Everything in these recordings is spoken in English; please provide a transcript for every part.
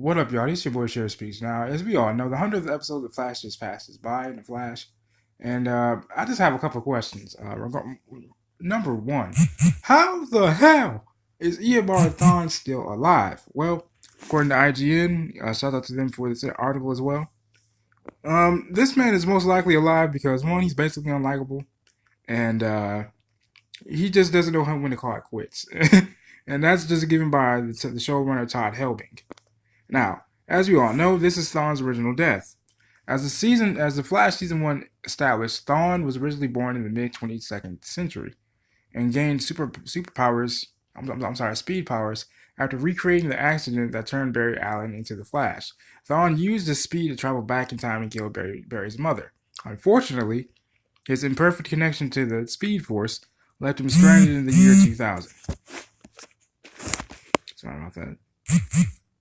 What up, y'all? This your boy Share Speaks. Now, as we all know, the 100th episode of The Flash just passes by in The Flash. And I just have a couple of questions. Number one, how the hell is Eobard Thawne still alive? Well, according to IGN, shout out to them for this article as well. This man is most likely alive because, one, he's basically unlikable. And he just doesn't know when to call it quits. And that's just given by the showrunner Todd Helbing. Now, as we all know, this is Thawne's original death. As the Flash season one established, Thawne was originally born in the mid 22nd century and gained superpowers. I'm sorry, speed powers after recreating the accident that turned Barry Allen into the Flash. Thawne used his speed to travel back in time and kill Barry's mother. Unfortunately, his imperfect connection to the Speed Force left him stranded in the year 2000. Sorry about that.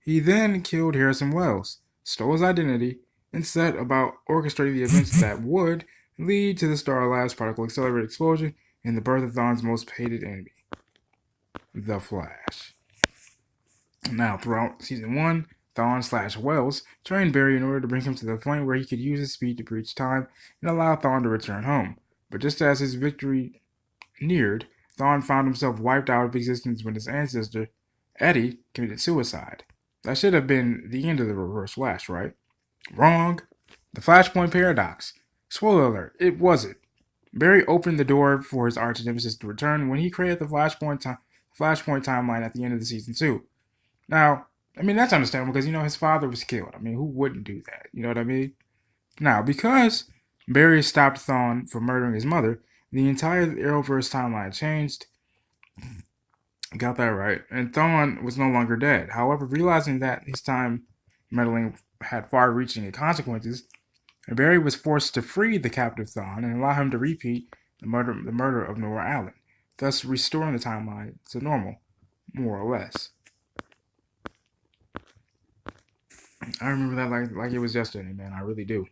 He then killed Harrison Wells, stole his identity, and set about orchestrating the events that would lead to the Star Labs particle accelerator explosion and the birth of Thawne's most hated enemy, the Flash. Now, throughout season 1, Thawne/Wells trained Barry in order to bring him to the point where he could use his speed to breach time and allow Thawne to return home. But just as his victory neared, Thawne found himself wiped out of existence when his ancestor, Eddie, committed suicide. That should have been the end of the Reverse Flash, right? Wrong. The Flashpoint Paradox. Spoiler alert, it wasn't. Barry opened the door for his arch nemesis to return when he created the Flashpoint timeline at the end of the season 2. Now, I mean, that's understandable because, his father was killed. I mean, who wouldn't do that? You know what I mean? Now, because Barry stopped Thawne from murdering his mother, the entire Arrowverse timeline changed. Got that right. And Thawne was no longer dead. However, realizing that his time meddling had far-reaching consequences, Barry was forced to free the captive Thawne and allow him to repeat the murder of Nora Allen, thus restoring the timeline to normal, more or less. I remember that like it was yesterday, man. I really do.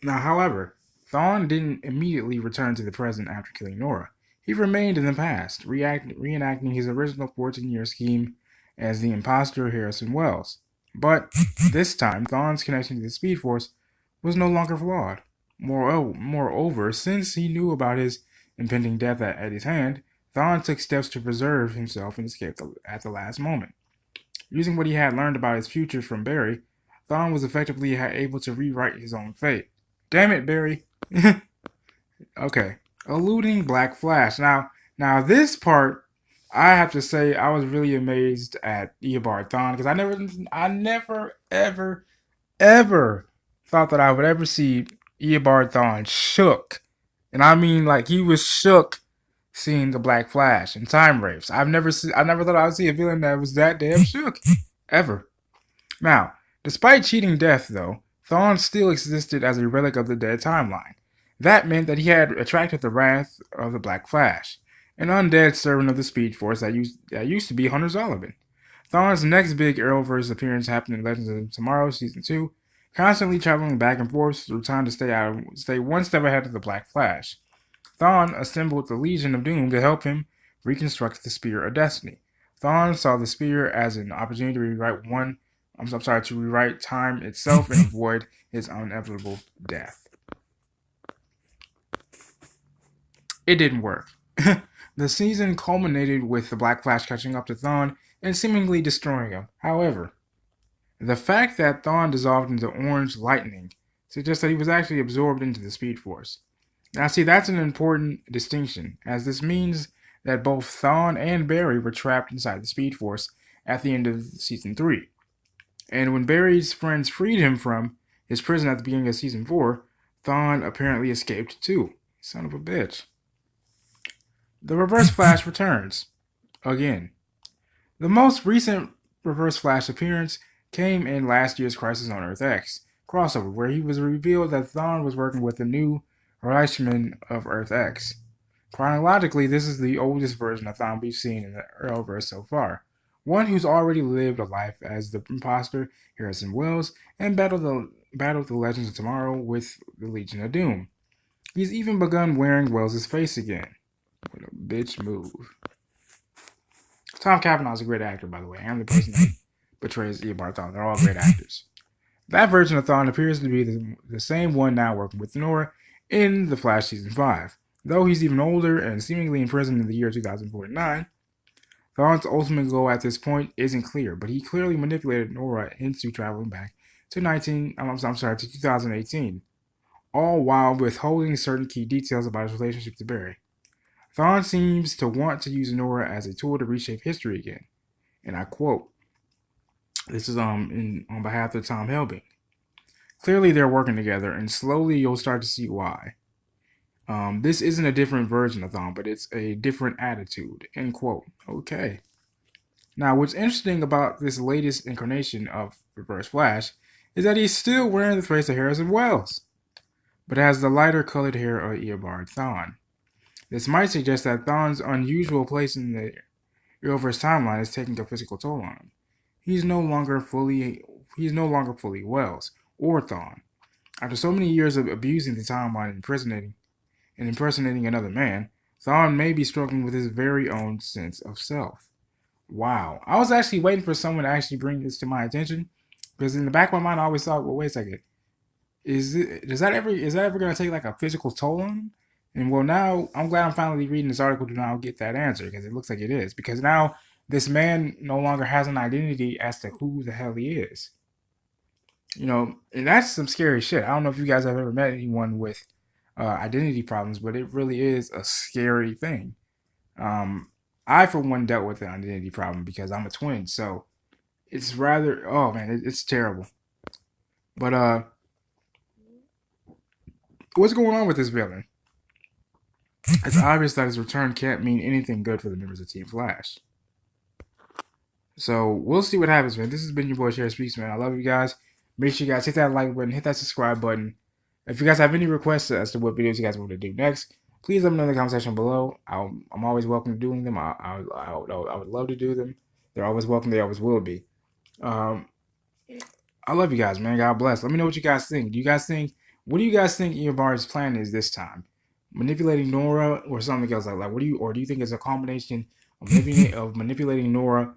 Now, however, Thawne didn't immediately return to the present after killing Nora. He remained in the past, reenacting his original 14-year scheme as the imposter Harrison Wells. But this time, Thawne's connection to the Speed Force was no longer flawed. Moreover, since he knew about his impending death at Eddie's hand, Thawne took steps to preserve himself and escape at the last moment. Using what he had learned about his future from Barry, Thawne was effectively able to rewrite his own fate. Damn it, Barry. Okay. Eluding Black Flash. Now this part, I have to say, I was really amazed at Eobard Thawne because I never, ever thought that I would ever see Eobard Thawne shook, and I mean like he was shook seeing the Black Flash and Time Wraiths. I never thought I would see a villain that was that damn shook ever. Now, despite cheating death, though, Thawne still existed as a relic of the dead timeline. That meant that he had attracted the wrath of the Black Flash, an undead servant of the Speed Force that used to be Hunter Zolomon. Thawne's next big Arrowverse appearance happened in Legends of Tomorrow Season 2, constantly traveling back and forth through time to stay one step ahead of the Black Flash. Thawne assembled the Legion of Doom to help him reconstruct the Spear of Destiny. Thawne saw the Spear as an opportunity to rewrite time itself and avoid his inevitable death. It didn't work. The season culminated with the Black Flash catching up to Thawne and seemingly destroying him. However, the fact that Thawne dissolved into orange lightning suggests that he was actually absorbed into the Speed Force. Now, see, that's an important distinction, as this means that both Thawne and Barry were trapped inside the Speed Force at the end of Season 3. And when Barry's friends freed him from his prison at the beginning of Season 4, Thawne apparently escaped too. Son of a bitch. The Reverse Flash returns. Again. The most recent Reverse Flash appearance came in last year's Crisis on Earth X crossover, where he was revealed that Thawne was working with the new Reichman of Earth X. Chronologically, this is the oldest version of Thawne we've seen in the Arrowverse so far. One who's already lived a life as the imposter Harrison Wells and battled the Legends of Tomorrow with the Legion of Doom. He's even begun wearing Wells' face again. What a bitch move. Tom Cavanaugh's a great actor, by the way. I'm the person that portrays Eobard Thawne. They're all great actors. That version of Thawne appears to be the same one now working with Nora in The Flash Season 5. Though he's even older and seemingly in prison in the year 2049, Thawne's ultimate goal at this point isn't clear, but he clearly manipulated Nora into traveling back to 2018, all while withholding certain key details about his relationship to Barry. Thawne seems to want to use Nora as a tool to reshape history again. And I quote, this is on behalf of Tom Helbing. Clearly they're working together, and slowly you'll start to see why. This isn't a different version of Thawne, but it's a different attitude. End quote. Okay. Now, what's interesting about this latest incarnation of Reverse Flash is that he's still wearing the face of Harrison Wells, but has the lighter colored hair of Eobard Thawne. This might suggest that Thawne's unusual place in the Arrowverse timeline is taking a physical toll on him. He's no longer fully Wells or Thawne. After so many years of abusing the timeline and impersonating another man, Thawne may be struggling with his very own sense of self. Wow. I was actually waiting for someone to actually bring this to my attention, because in the back of my mind I always thought, well, wait a second. Is that ever gonna take like a physical toll on him? And well, now I'm glad I'm finally reading this article to now get that answer, because it looks like it is. Because now this man no longer has an identity as to who the hell he is. And that's some scary shit. I don't know if you guys have ever met anyone with identity problems, but it really is a scary thing. I, for one, dealt with an identity problem because I'm a twin, so it's rather, oh man, it's terrible. But what's going on with this villain? It's obvious that his return can't mean anything good for the members of Team Flash. So we'll see what happens, man. This has been your boy Share Speaks, man. I love you guys. Make sure you guys hit that like button, hit that subscribe button. If you guys have any requests as to what videos you guys want to do next, please let me know in the comment section below. I'm always welcome to doing them. I would love to do them. They're always welcome. They always will be. I love you guys, man. God bless. Let me know what you guys think. What do you guys think Eobard's plan is this time? Manipulating Nora or something else like that? Do you think it's a combination of manipulating Nora?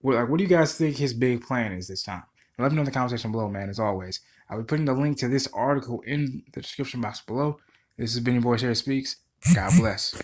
What do you guys think his big plan is this time? Let me know in the comment section below, man. As always, I'll be putting the link to this article in the description box below. This has been your boy Share Speaks. God bless.